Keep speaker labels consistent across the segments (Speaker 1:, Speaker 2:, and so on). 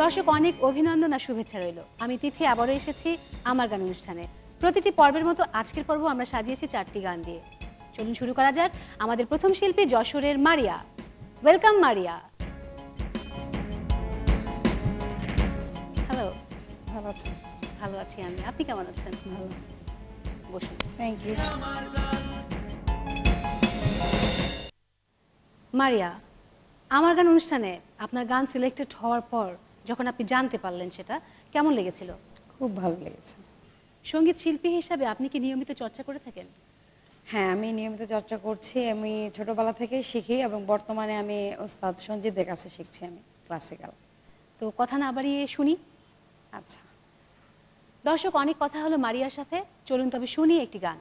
Speaker 1: দর্শক অনেক অভিনন্দন আর শুভেচ্ছা রইল। আমি তিথি আবারও এসেছি আমার গান অনুষ্ঠানে। প্রতিটি পর্বের মতো আজকের পর্ব আমরা সাজিয়েছি 4টি গান দিয়ে। চলুন শুরু করা যাক। আমাদের প্রথম শিল্পী যশোরের মারিয়া। ওয়েলকাম মারিয়া। হ্যালো।
Speaker 2: ভালো আছেন?
Speaker 1: ভালো আছি আমি, আপনি কেমন আছেন?
Speaker 2: ভালো।
Speaker 1: বসুন।
Speaker 2: Thank you.
Speaker 1: মারিয়া, আমার গান অনুষ্ঠানে আপনার গান সিলেক্টেড হওয়ার পর যখন আপনি জানতে পারলেন সেটা কেমন লেগেছিল?
Speaker 2: খুব ভালো লেগেছে।
Speaker 1: সঙ্গীত শিল্পী হিসাবে আপনি কি নিয়মিত চর্চা করে থাকেন?
Speaker 2: হ্যাঁ, আমি নিয়মিত চর্চা করছি। আমি ছোটবেলা থেকেই শিখি এবং বর্তমানে আমি ওস্তাদ সঞ্জিতদের কাছে শিখছি আমি ক্লাসিক্যাল।
Speaker 1: তো কথা না বাড়িয়ে শুনি।
Speaker 2: আচ্ছা,
Speaker 1: দর্শক অনেক কথা হলো মারিয়ার সাথে, চলুন তবে শুনি একটি গান।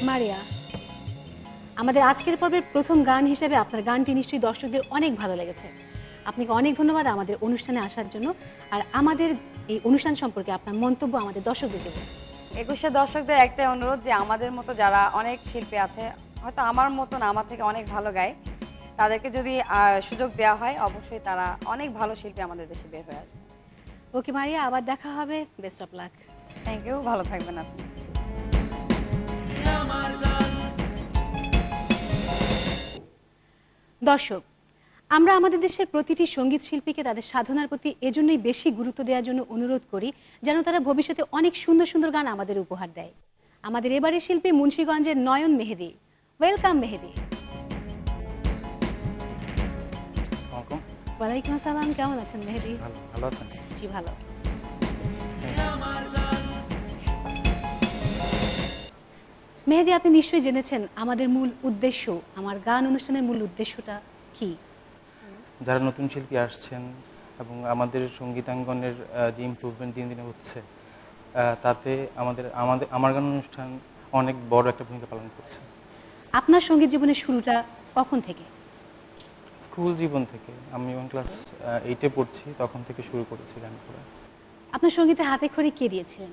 Speaker 1: মারিয়া, আমাদের আজকের পর্বের প্রথম গান হিসেবে আপনার গানটি নিশ্চয়ই দর্শকদের অনেক ভালো লেগেছে। আপনাকে অনেক ধন্যবাদ আমাদের অনুষ্ঠানে আসার জন্য। আর আমাদের এই অনুষ্ঠান সম্পর্কে আপনার মন্তব্য আমাদের দর্শকদেরকে বলুন।
Speaker 2: 21 দর্শকদের একটাই অনুরোধ যে আমাদের মতো যারা অনেক শিল্পী আছে, হয়তো আমার মতো না, আমার থেকে অনেক ভালো গায়, তাদেরকে যদি সুযোগ দেওয়া হয় অবশ্যই তারা অনেক ভালো শিল্পী আমাদের দেশে বের হয়ে আসবে।
Speaker 1: ওকে মারিয়া, আবার দেখা হবে, best of luck.
Speaker 2: Thank you, ভালো থাকবেন আপনি।
Speaker 1: দর্শক, আমরা আমাদের দেশের প্রতিটি সঙ্গীত শিল্পীকে তাদের সাধনার প্রতি এজন্যই বেশি গুরুত্ব দেওয়ার জন্য অনুরোধ করি যেন তারা ভবিষ্যতে অনেক সুন্দর সুন্দর গান আমাদের উপহার দেয়। আমাদের এবারের শিল্পী মুন্সিগঞ্জের নয়ন মেহেদি। ওয়েলকাম মেহেদি। ওয়ালাইকুম আসসালাম, কেমন আছেন মেহেদি?
Speaker 3: ভালো আছেন?
Speaker 1: জি ভালো। মেহেদি, আপনি নিশ্চয়ই জেনেছেন আমাদের মূল উদ্দেশ্য, আমার গান অনুষ্ঠানের মূল উদ্দেশ্যটা কি?
Speaker 3: যারা নতুন শিল্পী আসছেন এবং আমাদের সঙ্গীতাঙ্গনের যে ইমপ্রুভমেন্ট দিন দিনে হচ্ছে, তাতে আমার গান অনুষ্ঠান অনেক বড় একটা ভূমিকা পালন করছে।
Speaker 1: আপনার সঙ্গীত জীবনের শুরুটা কখন থেকে?
Speaker 3: স্কুল জীবন থেকে। আমি যখন ক্লাস 8-এ পড়ছি তখন থেকে শুরু করেছি গান করা।
Speaker 1: আপনার সঙ্গীতে হাতে খড়ি কে দিয়েছিলেন?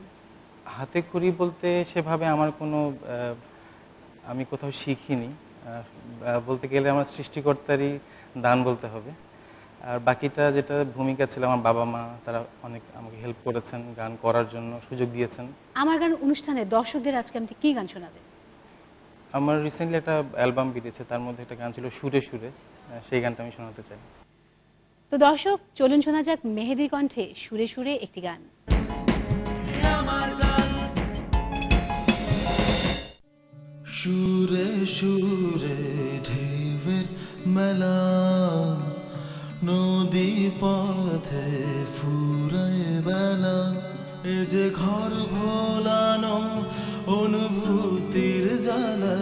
Speaker 3: হাতে খড়ি বলতে সেভাবে আমার কোনো আমি কোথাও শিখিনি। বলতে গেলে আমার সৃষ্টিকর্তারই দান বলতে হবে। আর বাকিটা যেটা ভূমিকা ছিল, আমার বাবা মা তারা অনেক আমাকে হেল্প করেছেন, গান করার জন্য সুযোগ দিয়েছেন।
Speaker 1: আমার গান অনুষ্ঠানে দর্শকদের আজকে আপনি কি গান শোনাবেন?
Speaker 3: আমার রিসেন্টলি একটা অ্যালবাম বেরিয়েছে, তার মধ্যে একটা গান ছিল সুরে সুরে, সেই গানটা আমি শোনাতে চাই।
Speaker 1: তো দর্শক, চলুন শোনা যাক মেহেদির কণ্ঠে সুরে সুরে একটি গান।
Speaker 4: সুরে সুরে ঢেউয়ের মেলা, নদী পথে ফুরায় বেলা, এ যে ঘর ভোলানো অনুভূতির জ্বালা,